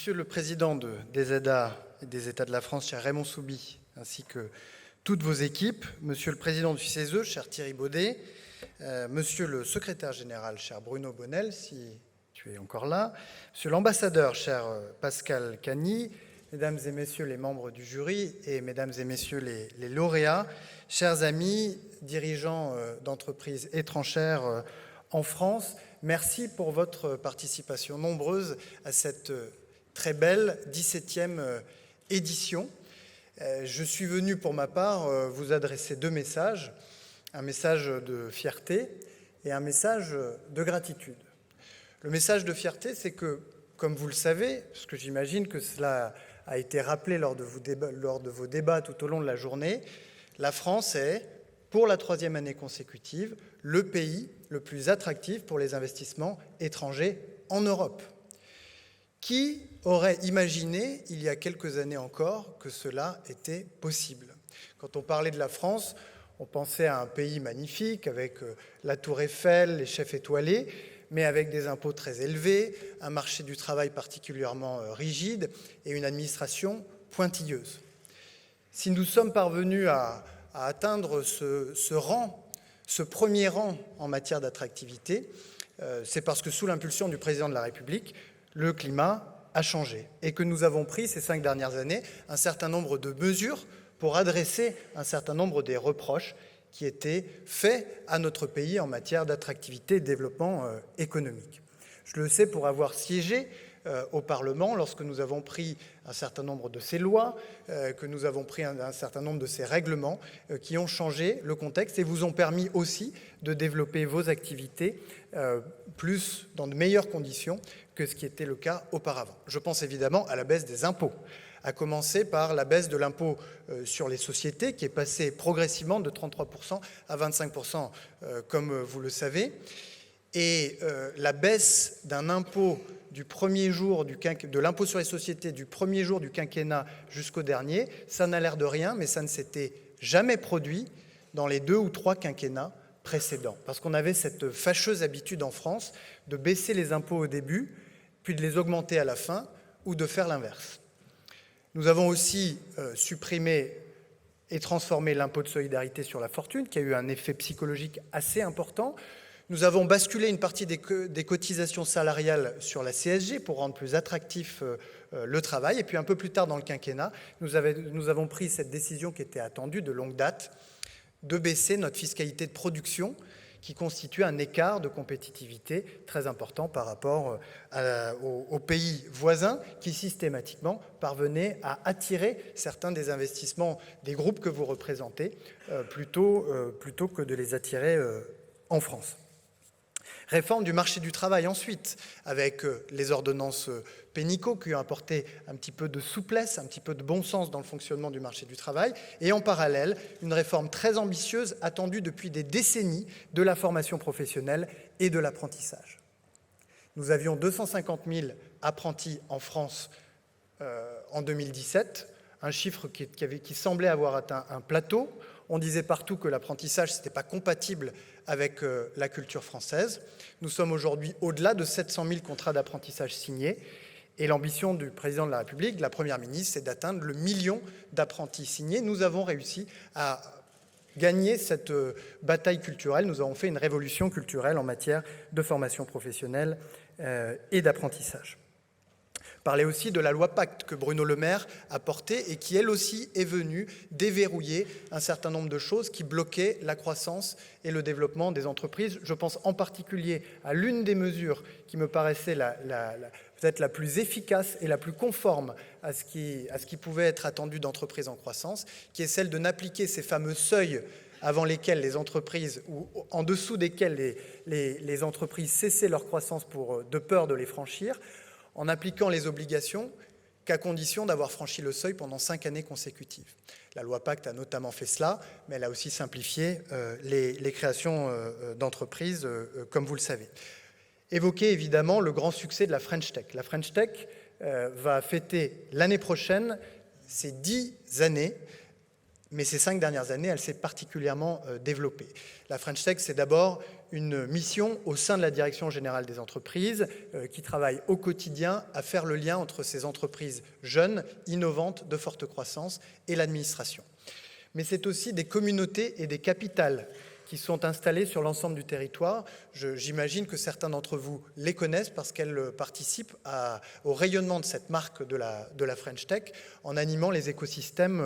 Monsieur le Président des EDA et des États de la France, cher Raymond Souby, ainsi que toutes vos équipes, Monsieur le Président du CESE, cher Thierry Baudet, Monsieur le Secrétaire Général, cher Bruno Bonnell, si tu es encore là, Monsieur l'Ambassadeur, cher Pascal Cagny, Mesdames et Messieurs les membres du jury et Mesdames et Messieurs les lauréats, chers amis, dirigeants d'entreprises étrangères en France, merci pour votre participation nombreuse à cette très belle 17e édition. Je suis venu pour ma part vous adresser deux messages, un message de fierté et un message de gratitude. Le message de fierté, c'est que, comme vous le savez, parce que j'imagine que cela a été rappelé lors de vos débats tout au long de la journée, la France est, pour la 3e année consécutive, le pays le plus attractif pour les investissements étrangers en Europe. Qui aurait imaginé, il y a quelques années encore, que cela était possible? Quand on parlait de la France, on pensait à un pays magnifique, avec la Tour Eiffel, les chefs étoilés, mais avec des impôts très élevés, un marché du travail particulièrement rigide et une administration pointilleuse. Si nous sommes parvenus à atteindre ce premier rang en matière d'attractivité, c'est parce que sous l'impulsion du président de la République, le climat a changé et que nous avons pris ces 5 dernières années un certain nombre de mesures pour adresser un certain nombre des reproches qui étaient faits à notre pays en matière d'attractivité et de développement économique. Je le sais pour avoir siégé au Parlement lorsque nous avons pris un certain nombre de ces lois, que nous avons pris un certain nombre de ces règlements qui ont changé le contexte et vous ont permis aussi de développer vos activités plus dans de meilleures conditions que ce qui était le cas auparavant. Je pense évidemment à la baisse des impôts, à commencer par la baisse de l'impôt sur les sociétés qui est passé progressivement de 33% à 25%, comme vous le savez, et la baisse d'un impôt du premier jour de l'impôt sur les sociétés du premier jour du quinquennat jusqu'au dernier, ça n'a l'air de rien, mais ça ne s'était jamais produit dans les 2 ou 3 quinquennats précédents. Parce qu'on avait cette fâcheuse habitude en France de baisser les impôts au début, puis de les augmenter à la fin, ou de faire l'inverse. Nous avons aussi supprimé et transformé l'impôt de solidarité sur la fortune, qui a eu un effet psychologique assez important. Nous avons basculé une partie des cotisations salariales sur la CSG pour rendre plus attractif le travail. Et puis un peu plus tard dans le quinquennat, nous avons pris cette décision qui était attendue de longue date, de baisser notre fiscalité de production, qui constitue un écart de compétitivité très important par rapport aux pays voisins qui systématiquement parvenaient à attirer certains des investissements des groupes que vous représentez plutôt que de les attirer en France. Réforme du marché du travail ensuite, avec les ordonnances Pénicaud qui ont apporté un petit peu de souplesse, un petit peu de bon sens dans le fonctionnement du marché du travail, et en parallèle, une réforme très ambitieuse attendue depuis des décennies de la formation professionnelle et de l'apprentissage. Nous avions 250 000 apprentis en France en 2017, un chiffre qui semblait avoir atteint un plateau. On disait partout que l'apprentissage, ce n'était pas compatible avec la culture française. Nous sommes aujourd'hui au-delà de 700 000 contrats d'apprentissage signés. Et l'ambition du président de la République, de la Première ministre, c'est d'atteindre le 1 million d'apprentis signés. Nous avons réussi à gagner cette bataille culturelle. Nous avons fait une révolution culturelle en matière de formation professionnelle et d'apprentissage. Parler aussi de la loi Pacte que Bruno Le Maire a portée et qui, elle aussi, est venue déverrouiller un certain nombre de choses qui bloquaient la croissance et le développement des entreprises. Je pense en particulier à l'une des mesures qui me paraissait peut-être la plus efficace et la plus conforme à ce qui pouvait être attendu d'entreprises en croissance, qui est celle de n'appliquer ces fameux seuils avant lesquels les entreprises, ou en dessous desquels les entreprises cessaient leur croissance de peur de les franchir, en appliquant les obligations qu'à condition d'avoir franchi le seuil pendant 5 années consécutives. La loi Pacte a notamment fait cela, mais elle a aussi simplifié les créations d'entreprises, comme vous le savez. Évoquer évidemment le grand succès de la French Tech. La French Tech va fêter l'année prochaine ses 10 années, mais ces 5 dernières années, elle s'est particulièrement développée. La French Tech, c'est d'abord une mission au sein de la Direction générale des entreprises qui travaille au quotidien à faire le lien entre ces entreprises jeunes, innovantes, de forte croissance et l'administration. Mais c'est aussi des communautés et des capitales qui sont installées sur l'ensemble du territoire. J'imagine que certains d'entre vous les connaissent parce qu'elles participent au rayonnement de cette marque de la French Tech en animant les écosystèmes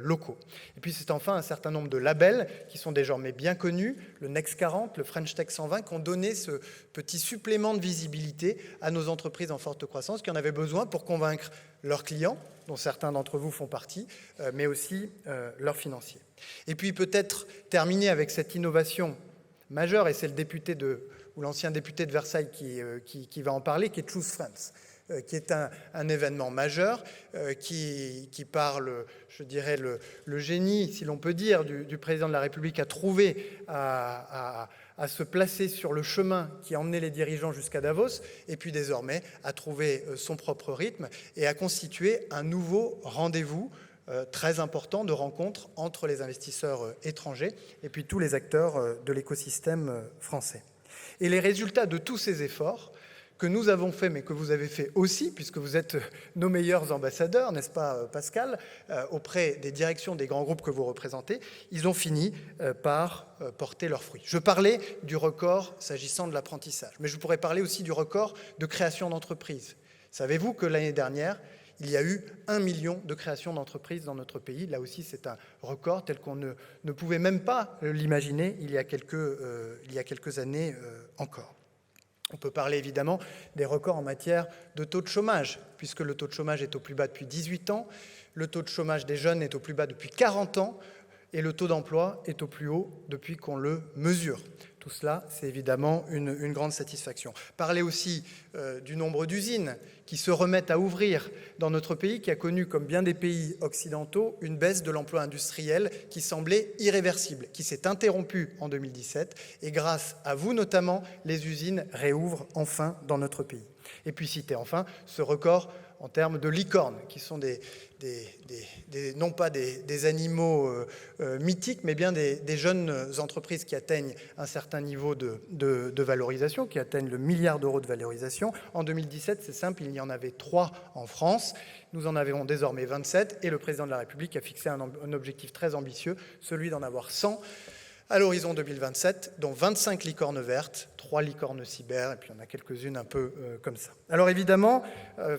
locaux. Et puis c'est enfin un certain nombre de labels qui sont désormais bien connus, le Next 40, le French Tech 120, qui ont donné ce petit supplément de visibilité à nos entreprises en forte croissance qui en avaient besoin pour convaincre leurs clients, dont certains d'entre vous font partie, mais aussi leurs financiers. Et puis peut-être terminer avec cette innovation majeure, et c'est le député ou l'ancien député de Versailles qui va en parler, qui est Choose France, qui est un événement majeur, qui parle, je dirais, le génie, si l'on peut dire, du président de la République à trouver, à se placer sur le chemin qui a emmené les dirigeants jusqu'à Davos, et puis désormais à trouver son propre rythme et à constituer un nouveau rendez-vous très important de rencontre entre les investisseurs étrangers et puis tous les acteurs de l'écosystème français. Et les résultats de tous ces efforts que nous avons fait, mais que vous avez fait aussi, puisque vous êtes nos meilleurs ambassadeurs, n'est-ce pas Pascal, auprès des directions des grands groupes que vous représentez, ils ont fini par porter leurs fruits. Je parlais du record s'agissant de l'apprentissage, mais je pourrais parler aussi du record de création d'entreprises. Savez-vous que l'année dernière, il y a eu 1 million de créations d'entreprises dans notre pays. Là aussi, c'est un record tel qu'on ne pouvait même pas l'imaginer il y a quelques années encore. On peut parler évidemment des records en matière de taux de chômage, puisque le taux de chômage est au plus bas depuis 18 ans, le taux de chômage des jeunes est au plus bas depuis 40 ans, et le taux d'emploi est au plus haut depuis qu'on le mesure. Tout cela, c'est évidemment une grande satisfaction. Parler aussi du nombre d'usines qui se remettent à ouvrir dans notre pays, qui a connu, comme bien des pays occidentaux, une baisse de l'emploi industriel qui semblait irréversible, qui s'est interrompue en 2017. Et grâce à vous notamment, les usines réouvrent enfin dans notre pays. Et puis citer enfin ce record en termes de licornes, qui sont non pas des animaux mythiques, mais bien des jeunes entreprises qui atteignent un certain niveau de valorisation, qui atteignent le milliard d'euros de valorisation. En 2017, c'est simple, il y en avait 3 en France. Nous en avons désormais 27, et le président de la République a fixé un objectif très ambitieux, celui d'en avoir 100 à l'horizon 2027, dont 25 licornes vertes, 3 licornes cyber, et puis on a quelques-unes un peu comme ça. Alors évidemment,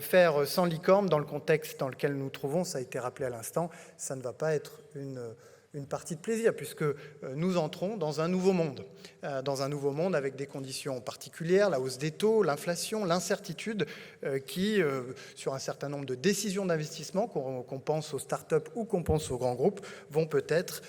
faire 100 licornes dans le contexte dans lequel nous nous trouvons, ça a été rappelé à l'instant, ça ne va pas être une partie de plaisir, puisque nous entrons dans un nouveau monde avec des conditions particulières, la hausse des taux, l'inflation, l'incertitude qui, sur un certain nombre de décisions d'investissement, qu'on pense aux startups ou qu'on pense aux grands groupes, vont peut-être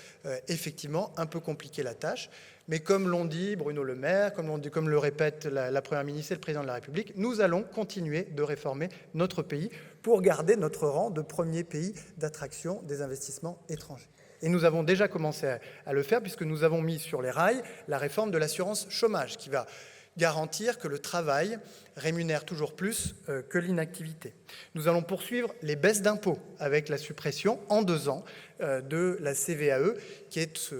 effectivement un peu compliquer la tâche. Mais comme l'ont dit Bruno Le Maire, comme le répète la Première ministre et le Président de la République, nous allons continuer de réformer notre pays pour garder notre rang de premier pays d'attraction des investissements étrangers. Et nous avons déjà commencé à le faire puisque nous avons mis sur les rails la réforme de l'assurance chômage qui va garantir que le travail rémunère toujours plus que l'inactivité. Nous allons poursuivre les baisses d'impôts avec la suppression en 2 ans de la CVAE, qui est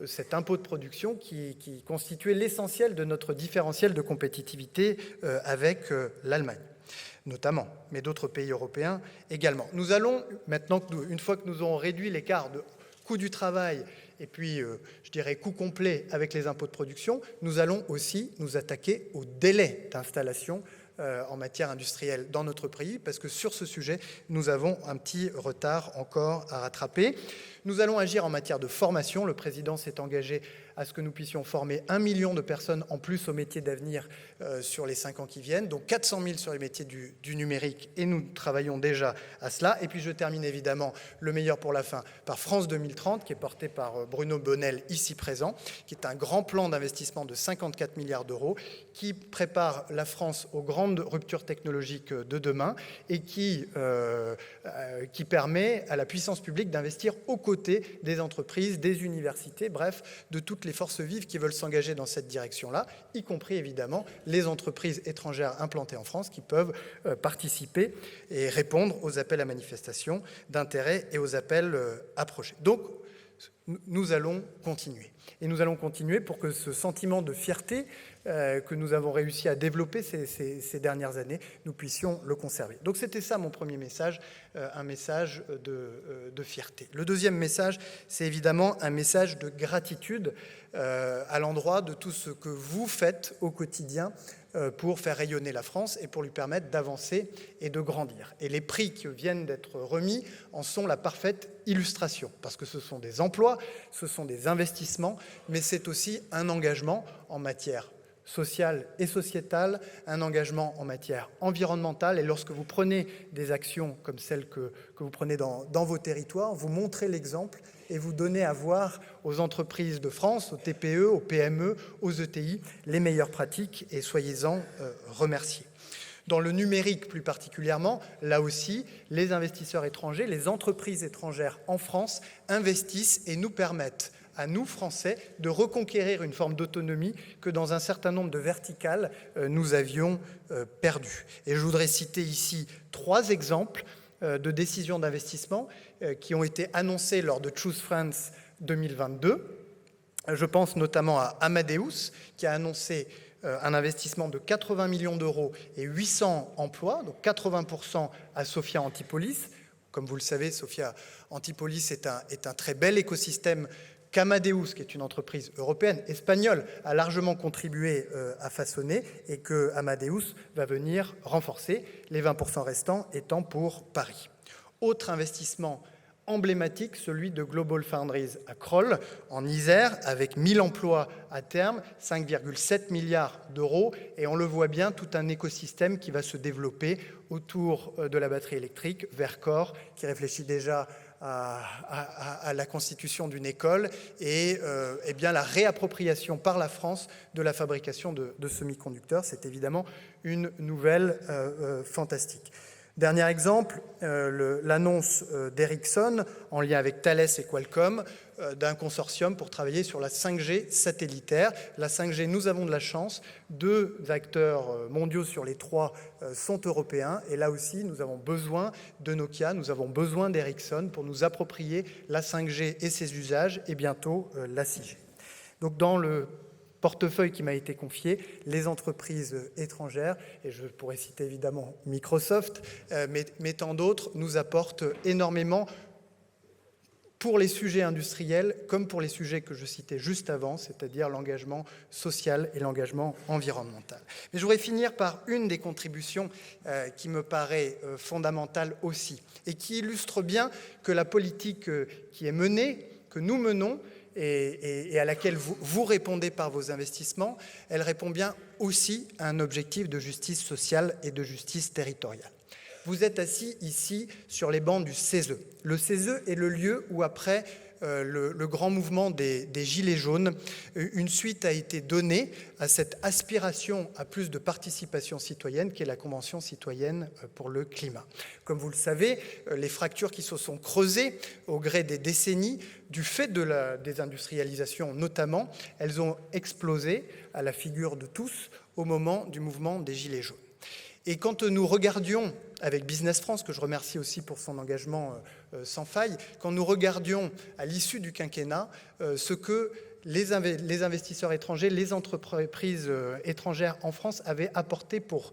cet impôt de production qui constituait l'essentiel de notre différentiel de compétitivité avec l'Allemagne notamment, mais d'autres pays européens également. Nous allons, maintenant, une fois que nous aurons réduit l'écart de coût du travail et puis, je dirais, coût complet avec les impôts de production, nous allons aussi nous attaquer au délai d'installation en matière industrielle dans notre pays, parce que sur ce sujet, nous avons un petit retard encore à rattraper. Nous allons agir en matière de formation. Le président s'est engagé à ce que nous puissions former 1 million de personnes en plus aux métiers d'avenir sur les 5 ans qui viennent, donc 400 000 sur les métiers du numérique, et nous travaillons déjà à cela. Et puis je termine évidemment, le meilleur pour la fin, par France 2030, qui est porté par Bruno Bonnell, ici présent, qui est un grand plan d'investissement de 54 milliards d'euros, qui prépare la France aux grandes ruptures technologiques de demain et qui permet à la puissance publique d'investir aux côtés des entreprises, des universités, bref, de toutes les forces vives qui veulent s'engager dans cette direction-là, y compris évidemment les entreprises étrangères implantées en France qui peuvent participer et répondre aux appels à manifestation d'intérêt et aux appels à projets. Donc, nous allons continuer. Et nous allons continuer pour que ce sentiment de fierté que nous avons réussi à développer ces dernières années, nous puissions le conserver. Donc c'était ça mon premier message, un message de fierté. Le deuxième message, c'est évidemment un message de gratitude à l'endroit de tout ce que vous faites au quotidien pour faire rayonner la France et pour lui permettre d'avancer et de grandir. Et les prix qui viennent d'être remis en sont la parfaite illustration, parce que ce sont des emplois, ce sont des investissements, mais c'est aussi un engagement en matière sociale et sociétale, un engagement en matière environnementale. Et lorsque vous prenez des actions comme celles que vous prenez dans vos territoires, vous montrez l'exemple et vous donnez à voir aux entreprises de France, aux TPE, aux PME, aux ETI, les meilleures pratiques et soyez-en remerciés. Dans le numérique plus particulièrement, là aussi, les investisseurs étrangers, les entreprises étrangères en France investissent et nous permettent à nous, Français, de reconquérir une forme d'autonomie que dans un certain nombre de verticales, nous avions perdues. Et je voudrais citer ici 3 exemples de décisions d'investissement qui ont été annoncées lors de Choose France 2022. Je pense notamment à Amadeus, qui a annoncé un investissement de 80 millions d'euros et 800 emplois, donc 80% à Sophia Antipolis. Comme vous le savez, Sophia Antipolis est un très bel écosystème qu'Amadeus, qui est une entreprise européenne, espagnole, a largement contribué à façonner et que Amadeus va venir renforcer, les 20% restants étant pour Paris. Autre investissement emblématique, celui de Global Foundries à Crolles, en Isère, avec 1000 emplois à terme, 5,7 milliards d'euros, et on le voit bien, tout un écosystème qui va se développer autour de la batterie électrique, Verkor, qui réfléchit déjà à la constitution d'une école et bien la réappropriation par la France de la fabrication de semi-conducteurs. C'est évidemment une nouvelle fantastique. Dernier exemple, l'annonce d'Ericsson en lien avec Thales et Qualcomm d'un consortium pour travailler sur la 5G satellitaire. La 5G, nous avons de la chance, 2 acteurs mondiaux sur les 3 sont européens et là aussi nous avons besoin de Nokia, nous avons besoin d'Ericsson pour nous approprier la 5G et ses usages et bientôt la 6G. Donc dans le portefeuille qui m'a été confié, les entreprises étrangères, et je pourrais citer évidemment Microsoft, mais tant d'autres, nous apportent énormément pour les sujets industriels comme pour les sujets que je citais juste avant, c'est-à-dire l'engagement social et l'engagement environnemental. Mais je voudrais finir par une des contributions qui me paraît fondamentale aussi, et qui illustre bien que la politique qui est menée, que nous menons, et à laquelle vous répondez par vos investissements, elle répond bien aussi à un objectif de justice sociale et de justice territoriale. Vous êtes assis ici sur les bancs du CESE. Le CESE est le lieu où, après le grand mouvement des Gilets jaunes, une suite a été donnée à cette aspiration à plus de participation citoyenne qui est la Convention citoyenne pour le climat. Comme vous le savez, les fractures qui se sont creusées au gré des décennies, du fait de la désindustrialisation notamment, elles ont explosé à la figure de tous au moment du mouvement des Gilets jaunes. Et quand nous regardions, avec Business France, que je remercie aussi pour son engagement sans faille, quand nous regardions à l'issue du quinquennat ce que les investisseurs étrangers, les entreprises étrangères en France avaient apporté pour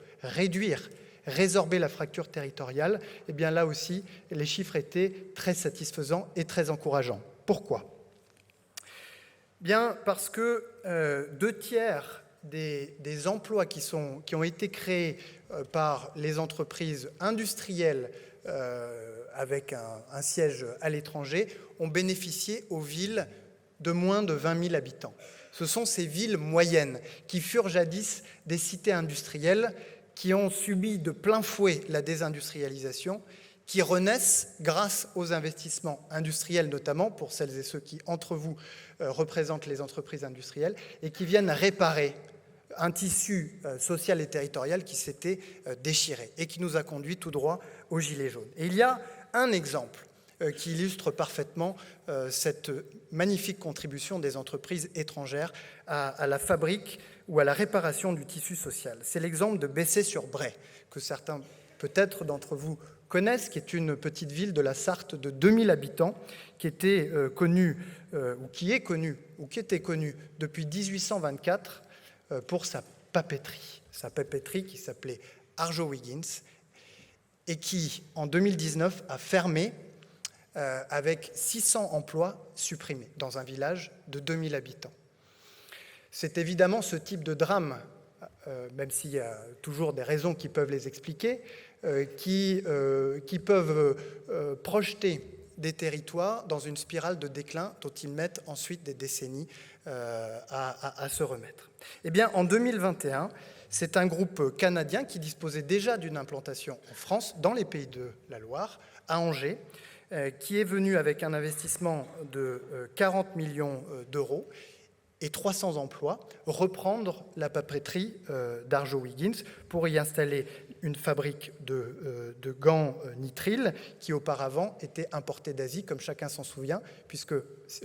résorber la fracture territoriale, eh bien là aussi, les chiffres étaient très satisfaisants et très encourageants. Pourquoi ? Bien parce que 2/3 des emplois qui ont été créés par les entreprises industrielles avec un siège à l'étranger ont bénéficié aux villes de moins de 20 000 habitants. Ce sont ces villes moyennes qui furent jadis des cités industrielles qui ont subi de plein fouet la désindustrialisation, qui renaissent grâce aux investissements industriels notamment, pour celles et ceux qui, entre vous, représentent les entreprises industrielles, et qui viennent réparer un tissu social et territorial qui s'était déchiré et qui nous a conduit tout droit aux Gilets jaunes. Et il y a un exemple qui illustre parfaitement cette magnifique contribution des entreprises étrangères à la fabrique ou à la réparation du tissu social. C'est l'exemple de Bessay-sur-Bray, que certains peut-être d'entre vous connaissent, qui est une petite ville de la Sarthe de 2000 habitants, qui était connue, qui était connue depuis 1824 pour sa papeterie qui s'appelait Arjowiggins, et qui, en 2019, a fermé avec 600 emplois supprimés dans un village de 2000 habitants. C'est évidemment ce type de drame, même s'il y a toujours des raisons qui peuvent les expliquer, qui peuvent projeter des territoires dans une spirale de déclin dont ils mettent ensuite des décennies à se remettre. Eh bien, en 2021, c'est un groupe canadien qui disposait déjà d'une implantation en France, dans les Pays de la Loire, à Angers, qui est venu avec un investissement de 40 millions d'euros et 300 emplois, reprendre la papeterie d'Arjowiggins pour y installer une fabrique de gants nitriles qui auparavant était importée d'Asie, comme chacun s'en souvient, puisque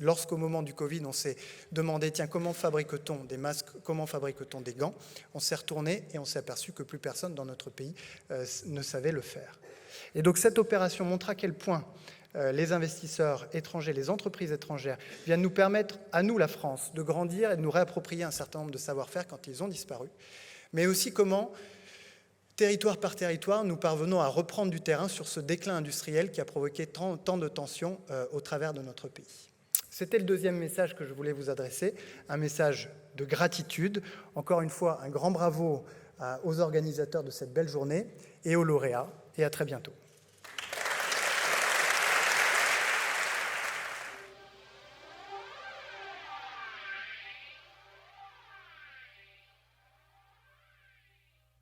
lorsqu'au moment du Covid, on s'est demandé, tiens, comment fabrique-t-on des masques, comment fabrique-t-on des gants? On s'est retourné et on s'est aperçu que plus personne dans notre pays ne savait le faire. Et donc cette opération montre à quel point les investisseurs étrangers, les entreprises étrangères viennent nous permettre, à nous la France, de grandir et de nous réapproprier un certain nombre de savoir-faire quand ils ont disparu, mais aussi comment, territoire par territoire, nous parvenons à reprendre du terrain sur ce déclin industriel qui a provoqué tant de tensions au travers de notre pays. C'était le deuxième message que je voulais vous adresser, un message de gratitude. Encore une fois, un grand bravo aux organisateurs de cette belle journée et aux lauréats, et à très bientôt.